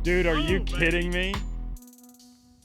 Dude, are you kidding me?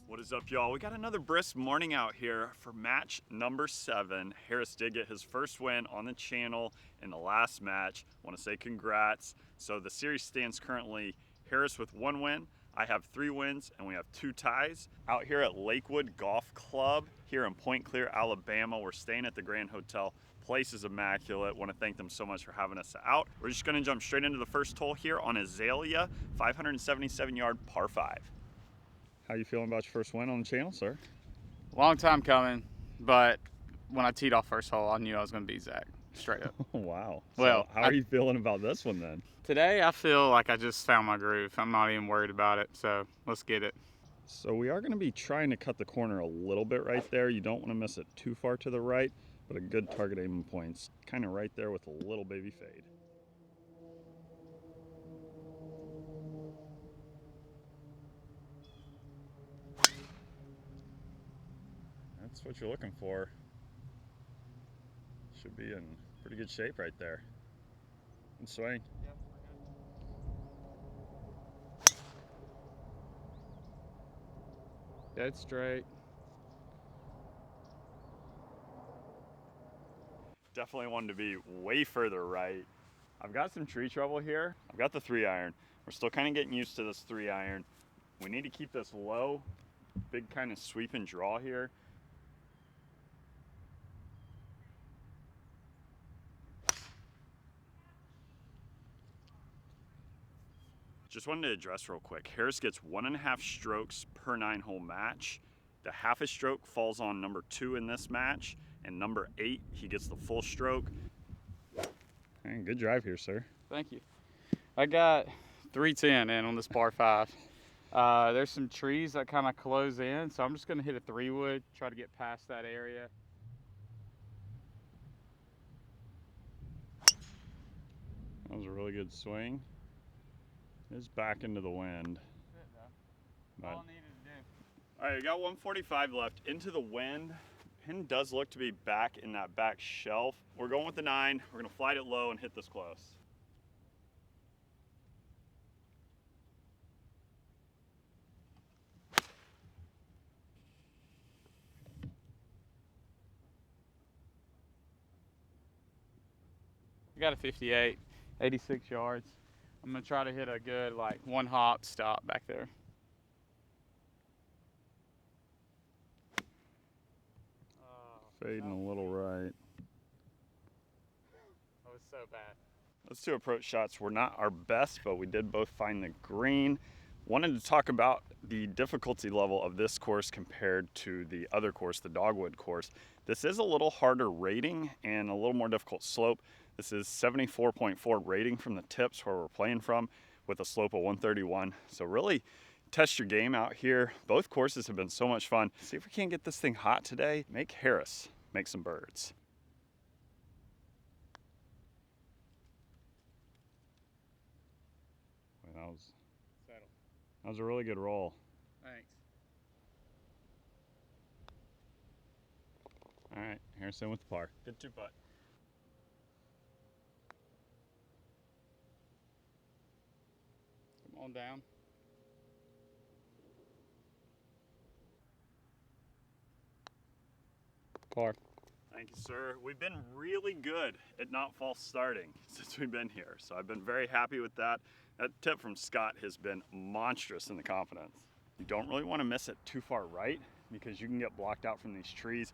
What is up, y'all? We got another brisk morning out here for match number 7. Harris did get his first win on the channel in the last match. Want to say congrats. So the series stands currently Harris with 1 win. I have 3 wins and we have 2 ties. Out here at Lakewood Golf Club here in Point Clear, Alabama. We're staying at the Grand Hotel. Place is immaculate. Want to thank them so much for having us out. We're just going to jump straight into the first hole here on Azalea, 577-yard par 5. How you feeling about your first win on the channel, sir? Long time coming, but when I teed off first hole, I knew I was going to beat Zach, straight up. Wow. Well, so how are you feeling about this one then? Today, I feel like I just found my groove. I'm not even worried about it, so let's get it. So we are going to be trying to cut the corner a little bit right there. You don't want to miss it too far to the right, but a good target aiming point's kind of right there with a little baby fade. That's what you're looking for. Should be in pretty good shape right there. And swing. Yep, dead straight. Definitely wanted to be way further right. I've got some tree trouble here. I've got the 3-iron. We're still kind of getting used to this 3-iron. We need to keep this low. Big kind of sweep and draw here. Just wanted to address real quick. Harris gets 1.5 strokes per 9-hole match. The half a stroke falls on number 2 in this match, and number 8, he gets the full stroke. Hey, good drive here, sir. Thank you. I got 310 in on this par 5. There's some trees that kind of close in, so I'm just going to hit a 3-wood, try to get past that area. That was a really good swing. It's back into the wind. All I needed to do. All right, we got 145 left into the wind. Pin does look to be back in that back shelf. We're going with the 9. We're gonna flight it low and hit this close. I got a 58, 86 yards. I'm gonna try to hit a good, like, 1-hop stop back there. Fading a little right. That was so bad. Those 2 approach shots were not our best, but we did both find the green. Wanted to talk about the difficulty level of this course compared to the other course, the Dogwood course. This is a little harder rating and a little more difficult slope. This is 74.4 rating from the tips where we're playing from with a slope of 131. So really test your game out here. Both courses have been so much fun. See if we can't get this thing hot today. Make Harris make some birds. That was a really good roll. Thanks. All right, Harrison with the par. Good 2-putt. Come on down. Par. Thank you, sir. We've been really good at not false starting since we've been here, so I've been very happy with that. That tip from Scott has been monstrous in the confidence. You don't really want to miss it too far right because you can get blocked out from these trees.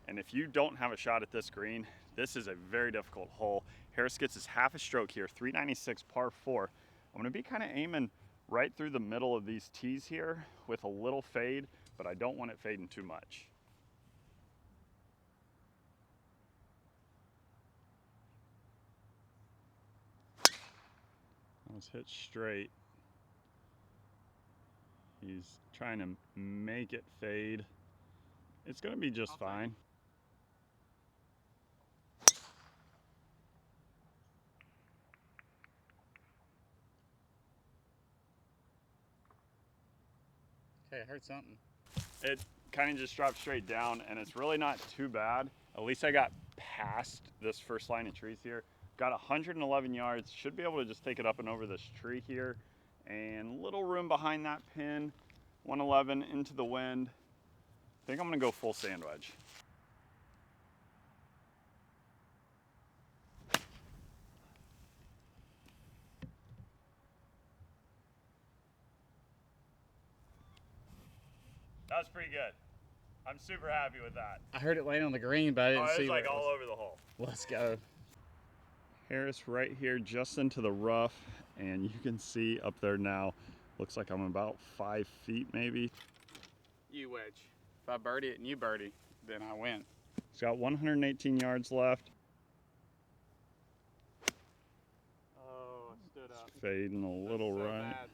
And if you don't have a shot at this green, this is a very difficult hole. Harris gets his half a stroke here, 396 par 4. I'm going to be kind of aiming right through the middle of these tees here with a little fade, but I don't want it fading too much. That was hit straight. He's trying to make it fade. It's going to be just fine. Okay, I heard something. It kind of just dropped straight down, and it's really not too bad. At least I got past this first line of trees here. Got 111 yards, should be able to just take it up and over this tree here And little room behind that pin, 111 into the wind. I think I'm gonna go full sand wedge. That was pretty good. I'm super happy with that. I heard it land on the green, but I didn't see It was where like all over the hole. Let's go. Harris right here just into the rough, and you can see up there now, looks like I'm about 5 feet maybe. You wedge. If I birdie it and you birdie, then I win. He's got 118 yards left. Oh, it stood up. Fading a little So right. bad.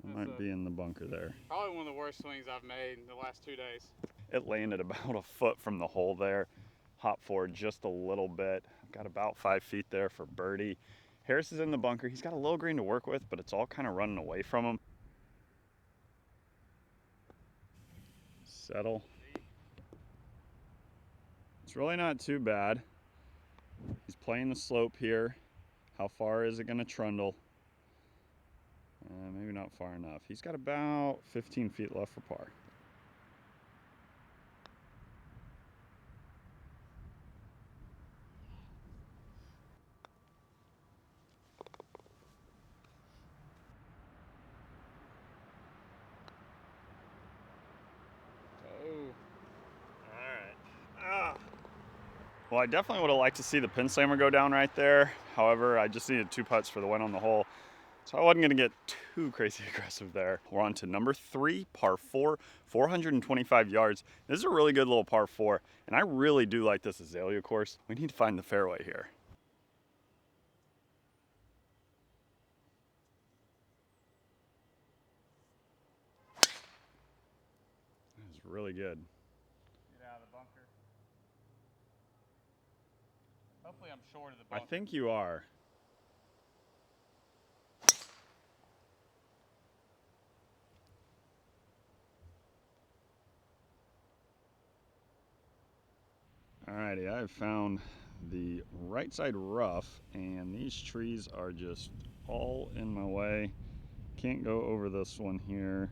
Might be in the bunker there. Probably one of the worst swings I've made in the last 2 days. It landed about a foot from the hole there. Hop forward just a little bit. I've got about 5 feet there for birdie. Harris is in the bunker. He's got a little green to work with, but it's all kind of running away from him. Settle. It's really not too bad. He's playing the slope here. How far is it going to trundle? Maybe not far enough. He's got about 15 feet left for par. Well, I definitely would have liked to see the pin slammer go down right there. However, I just needed 2 putts for the win on the hole. So I wasn't going to get too crazy aggressive there. We're on to number 3, par 4, 425 yards. This is a really good little par 4, and I really do like this Azalea course. We need to find the fairway here. That was really good. Get out of the bunker. Hopefully I'm short of the bunker. I think you are. Alrighty, I've found the right side rough, and these trees are just all in my way. Can't go over this one here.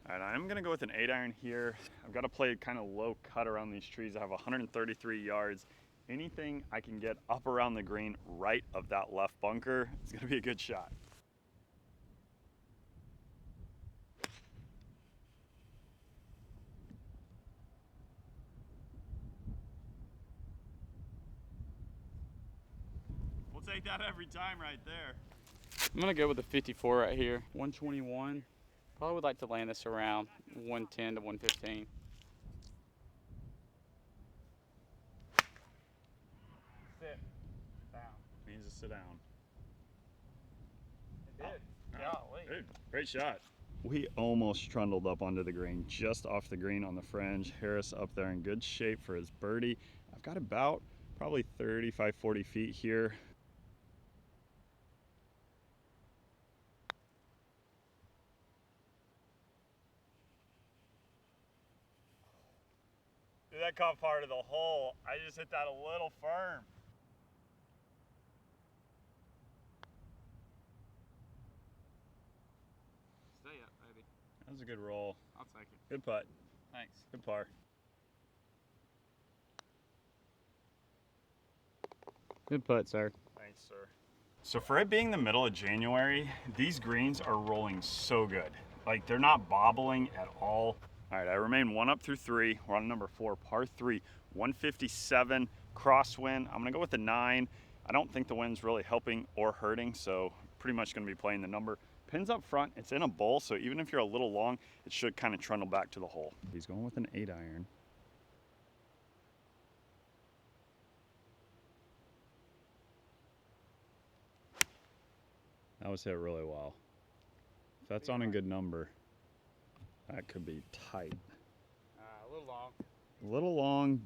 All right, I'm gonna go with an 8-iron here. I've got to play kind of low cut around these trees. I have 133 yards. Anything I can get up around the green right of that left bunker, it's gonna be a good shot. We'll take that every time right there. I'm gonna go with the 54 right here. 121. Probably would like to land this around 110 to 115. Sit down. Needs to sit down. It did. Golly. Dude, great shot. We almost trundled up onto the green, just off the green on the fringe. Harris up there in good shape for his birdie. I've got about probably 35, 40 feet here. Dude, that caught part of the hole. I just hit that a little firm. Stay up, baby. That was a good roll. I'll take it. Good putt. Thanks. Good par. Good putt, sir. Thanks, sir. So for it being the middle of January, these greens are rolling so good. Like, they're not bobbling at all. All right, I remain 1 up through 3. We're on number 4, par 3, 157 crosswind. I'm gonna go with the 9. I don't think the wind's really helping or hurting, so pretty much gonna be playing the number. Pins up front, it's in a bowl, so even if you're a little long, it should kind of trundle back to the hole. He's going with an 8-iron. That was hit really well. If that's on a good number, that could be tight. A little long. A little long.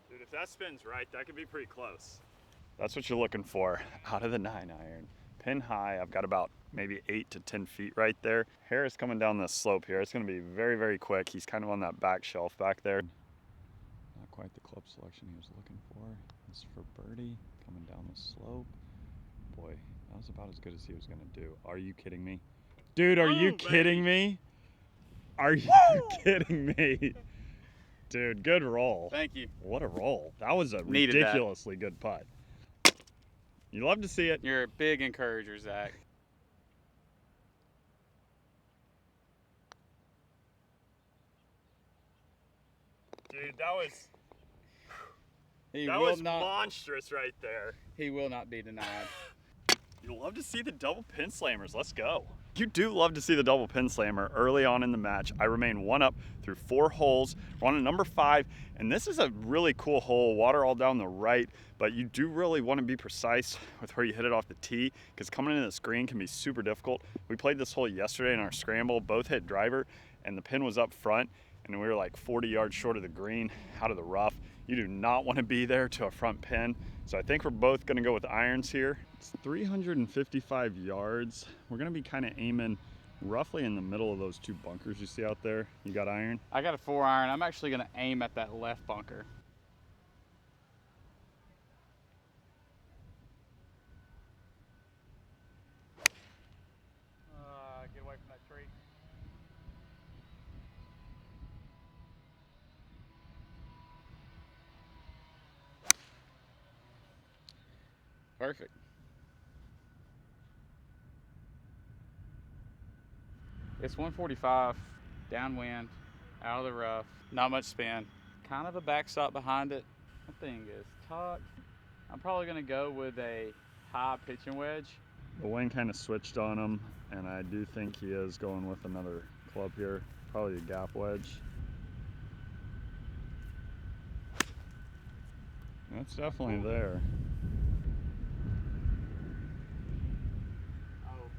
Dude, if that spins right, that could be pretty close. That's what you're looking for out of the 9-iron. Pin high, I've got about maybe 8 to 10 feet right there. Harris coming down this slope here. It's going to be very, very quick. He's kind of on that back shelf back there. Not quite the club selection he was looking for. This is for birdie, coming down the slope. Boy, that was about as good as he was going to do. Are you kidding me? Dude, are you kidding me? Are you kidding me? Dude, good roll. Thank you. What a roll. That was a Needed that. ridiculously good putt. You love to see it. You're a big encourager, Zach. Dude, that was He that will was not. monstrous right there. He will not be denied. You love to see the double pin slammers. Let's go. You do love to see the double pin slammer early on in the match. I remain 1 up through 4 holes. We're on a number 5, and this is a really cool hole. Water all down the right, but you do really want to be precise with where you hit it off the tee, because coming into this green can be super difficult. We played this hole yesterday in our scramble. Both hit driver, and the pin was up front, and we were like 40 yards short of the green, out of the rough. You do not want to be there to a front pin. So I think we're both going to go with irons here. It's 355 yards. We're going to be kind of aiming roughly in the middle of those 2 bunkers you see out there. You got iron? I got a 4-iron. I'm actually going to aim at that left bunker. Get away from that tree. Perfect. It's 145, downwind, out of the rough, not much spin. Kind of a backstop behind it. That thing is tucked. I'm probably gonna go with a high pitching wedge. The wind kind of switched on him, and I do think he is going with another club here, probably a gap wedge. That's definitely there. Oh,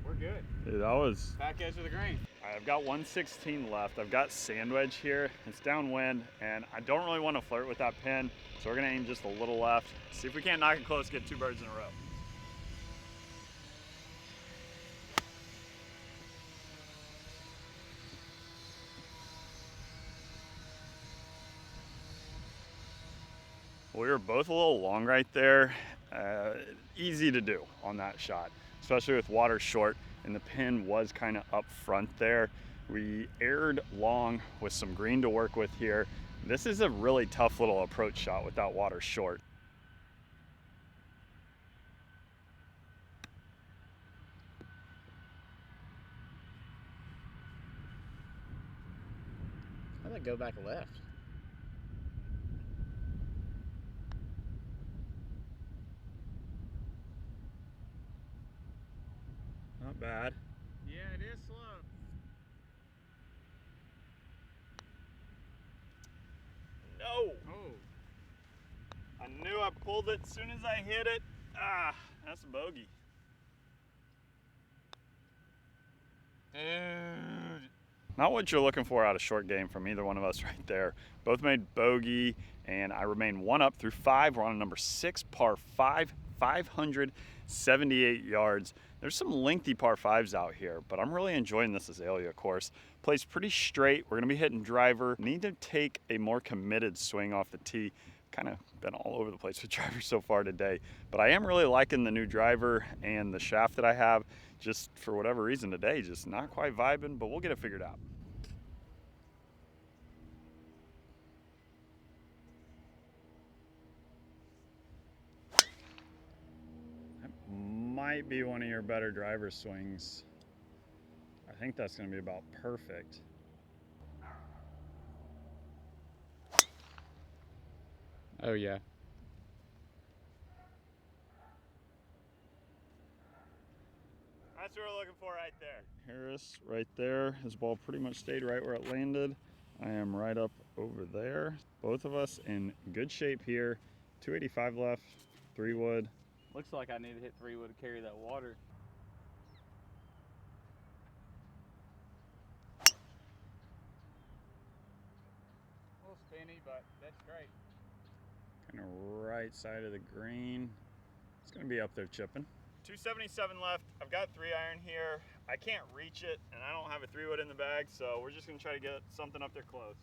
we're good. Dude, that was... Back edge of the green. I've got 116 left. I've got sand wedge here. It's downwind, and I don't really want to flirt with that pin, so we're gonna aim just a little left. See if we can't knock it close, get 2 birds in a row. We were both a little long right there. Easy to do on that shot, especially with water short, and the pin was kind of up front there. We aired long with some green to work with here. This is a really tough little approach shot with that water short. How'd that go back left? Not bad. Yeah, it is slow. No! Oh. I knew I pulled it as soon as I hit it. Ah, that's a bogey. Dude. Not what you're looking for out of short game from either one of us right there. Both made bogey, and I remain 1 up through 5. We're on a number 6 par 5, 578 yards. There's some lengthy par 5s out here, but I'm really enjoying this Azalea course. Plays pretty straight. We're gonna be hitting driver. Need to take a more committed swing off the tee. Kind of been all over the place with driver so far today, but I am really liking the new driver and the shaft that I have. Just for whatever reason today, just not quite vibing, but we'll get it figured out. That might be one of your better driver swings. I think that's going to be about perfect. Oh yeah. That's what we're looking for right there. Harris right there. His ball pretty much stayed right where it landed. I am right up over there. Both of us in good shape here. 285 left, 3 wood. Looks like I need to hit 3 wood to carry that water. A little spinny, but that's great. Kind of right side of the green. It's going to be up there chipping. 277 left. I've got 3-iron here. I can't reach it, and I don't have a 3-wood in the bag, so we're just gonna try to get something up there close.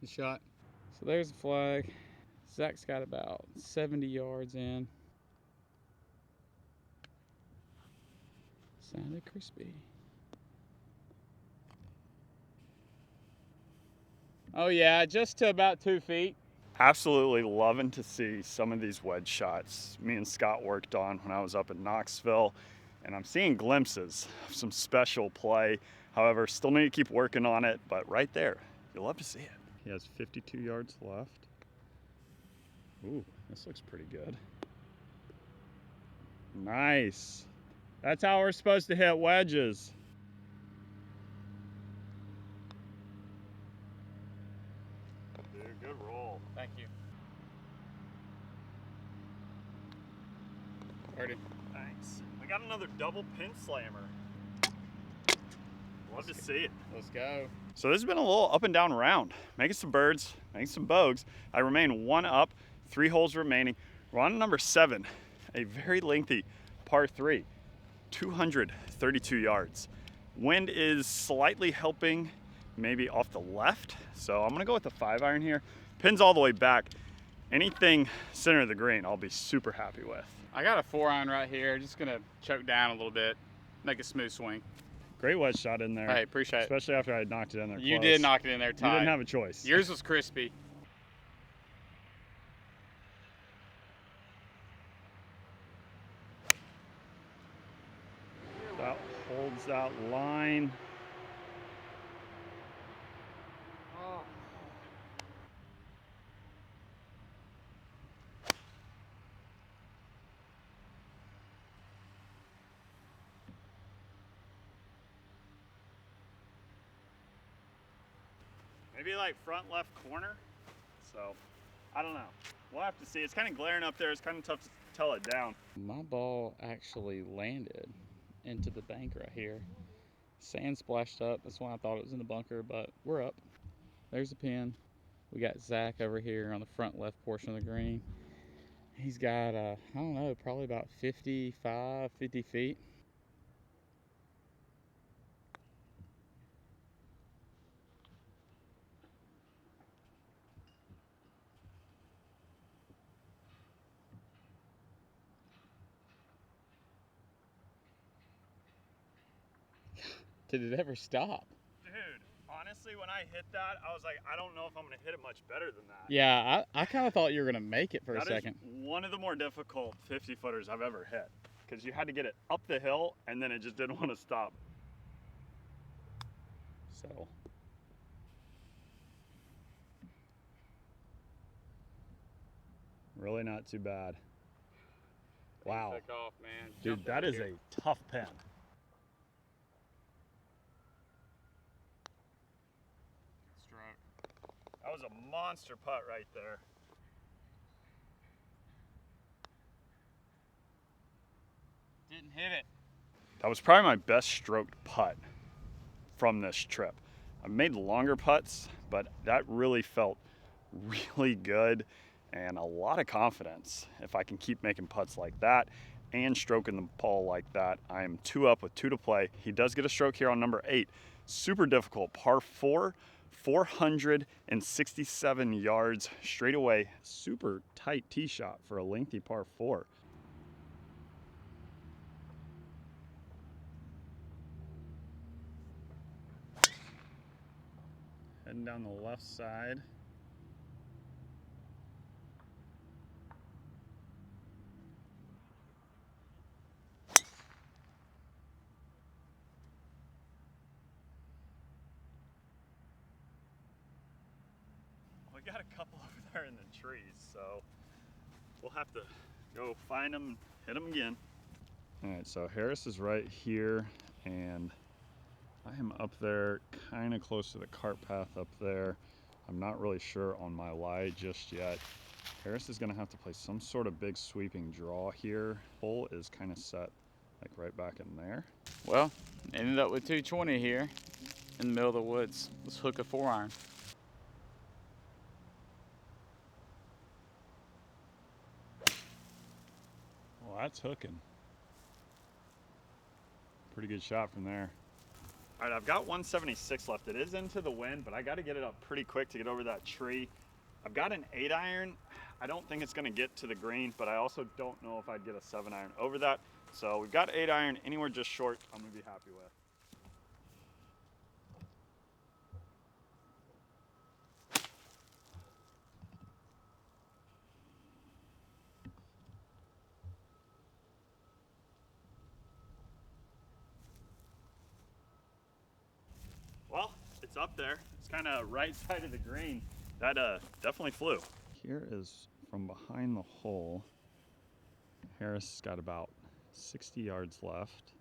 Good shot. So there's the flag. Zach's got about 70 yards in. Sounded crispy. Oh yeah, just to about 2 feet. Absolutely loving to see some of these wedge shots me and Scott worked on when I was up in Knoxville, and I'm seeing glimpses of some special play. However, still need to keep working on it, but right there, you'll love to see it. He has 52 yards left. Ooh, this looks pretty good. Nice. That's how we're supposed to hit wedges. Dude, good roll. Thank you. 30. Thanks. We got another double pin slammer. Love to see it. Let's go. So this has been a little up and down round. Making some birds, making some bogues. I remain 1 up, 3 holes remaining. We're on number 7, a very lengthy par 3, 232 yards. Wind is slightly helping, maybe off the left. So I'm gonna go with the 5-iron here. Pin's all the way back. Anything center of the green, I'll be super happy with. I got a 4-iron right here. Just gonna choke down a little bit, make a smooth swing. Great wedge shot in there. Hey, appreciate it. Especially after I knocked it in there You close. did knock it in there tight. You didn't have a choice. Yours was crispy. That holds that line. Maybe like front left corner. So, I don't know. We'll have to see. It's kind of glaring up there. It's kind of tough to tell it down. My ball actually landed into the bank right here. Sand splashed up. That's why I thought it was in the bunker, but we're up. There's the pin. We got Zach over here on the front left portion of the green. He's got, I don't know, probably about 55, 50 feet. Did it ever stop? Dude, honestly, when I hit that, I was like, I don't know if I'm going to hit it much better than that. Yeah, I kind of thought you were going to make it for a That second. is one of the more difficult 50-footers I've ever hit, because you had to get it up the hill, and then it just didn't want to stop. So. Really not too bad. Wow. Took off, man. Dude, Jumped that over is here. a tough pin. That was a monster putt right there. Didn't hit it. That was probably my best stroked putt from this trip. I've made longer putts, but that really felt really good and a lot of confidence. If I can keep making putts like that and stroking the ball like that, I am 2 up with 2 to play. He does get a stroke here on number 8. Super difficult, par 4. 467 yards straight away. Super tight tee shot for a lengthy par 4. Heading down the left side. We got a couple over there in the trees, so we'll have to go find them and hit them again. All right, so Harris is right here, and I am up there kind of close to the cart path up there. I'm not really sure on my lie just yet. Harris is going to have to play some sort of big sweeping draw here. Hole is kind of set like right back in there. Well, ended up with 220 here in the middle of the woods. Let's hook a 4-iron. Well, that's hooking. Pretty good shot from there. All right, I've got 176 left. It is into the wind, but I got to get it up pretty quick to get over that tree. I've got an 8-iron. I don't think it's going to get to the green, but I also don't know if I'd get a 7-iron over that. So we've got 8-iron, anywhere just short, I'm going to be happy with. Well, it's up there. It's kind of right side of the green. That definitely flew. Here is from behind the hole. Harris has got about 60 yards left.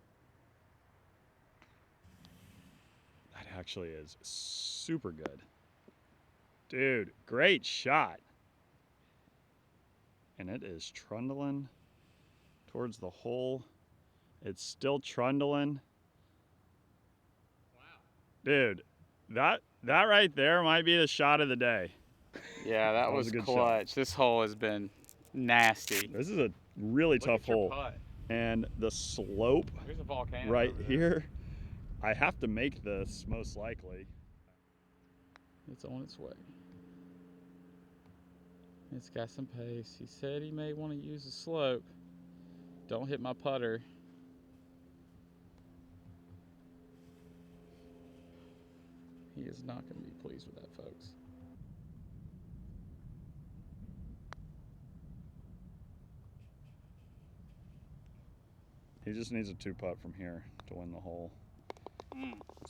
That actually is super good. Dude, great shot. And it is trundling towards the hole. It's still trundling. Wow. Dude, that right there might be the shot of the day. Yeah, that was a good clutch. shot. This hole has been nasty. This is a really Look tough at your hole. putt. And the slope There's a volcano right over there. here, I have to make this most likely. It's on its way. It's got some pace. He said he may want to use the slope. Don't hit my putter. He is not going to be pleased with that, folks. He just needs a 2-putt from here to win the hole.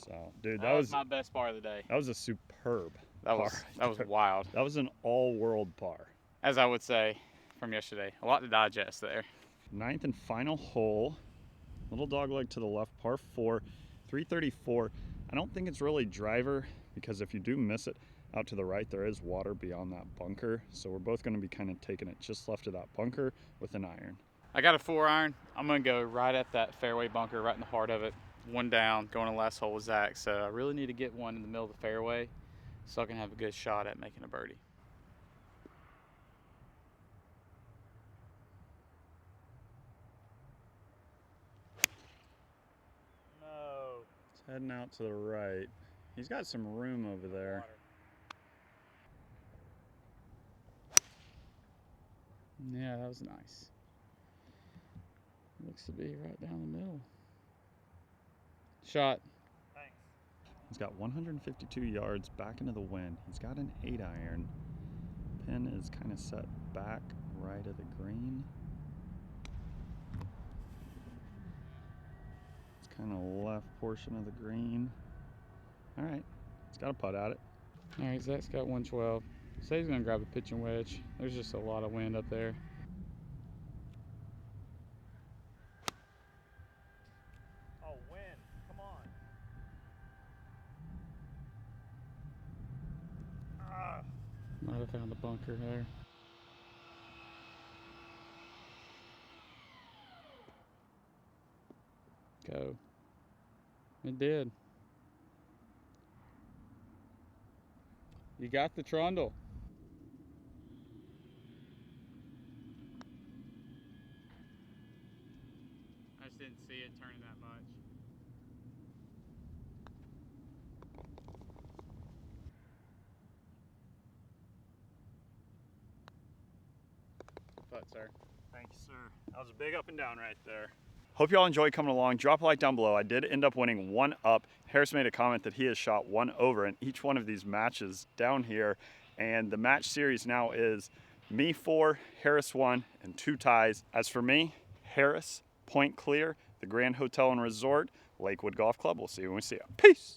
So, dude, That was my best par of the day. that was a superb That par. was wild. That was an all-world par. As I would say from yesterday, a lot to digest there. 9th and final hole. Little dog leg to the left, par 4, 334. I don't think it's really driver because if you do miss it out to the right, there is water beyond that bunker. So we're both going to be kind of taking it just left of that bunker with an iron. I got a 4-iron. I'm going to go right at that fairway bunker, right in the heart of it. One down, going to the last hole with Zach. So I really need to get one in the middle of the fairway so I can have a good shot at making a birdie. No. It's heading out to the right. He's got some room over there. Yeah, that was nice. Looks to be right down the middle. Shot. Thanks. He's got 152 yards back into the wind. He's got an 8-iron. Pin is kind of set back right of the green. It's kind of left portion of the green. All right, he's got a putt at it. All right, Zach's got 112. So he's gonna grab a pitching wedge. There's just a lot of wind up there. Oh, wind, come on. Ah. Might have found a bunker there. Go. It did. You got the trundle. I just didn't see it turning that much. Putt, sir. Thank you, sir. That was a big up and down right there. Hope you all enjoyed coming along. Drop a like down below. I did end up winning 1 up. Harris made a comment that he has shot 1 over in each one of these matches down here. And the match series now is me 4, Harris 1, and 2 ties. As for me, Harris, point clear, the Grand Hotel and Resort, Lakewood Golf Club. We'll see you when we see you. Peace.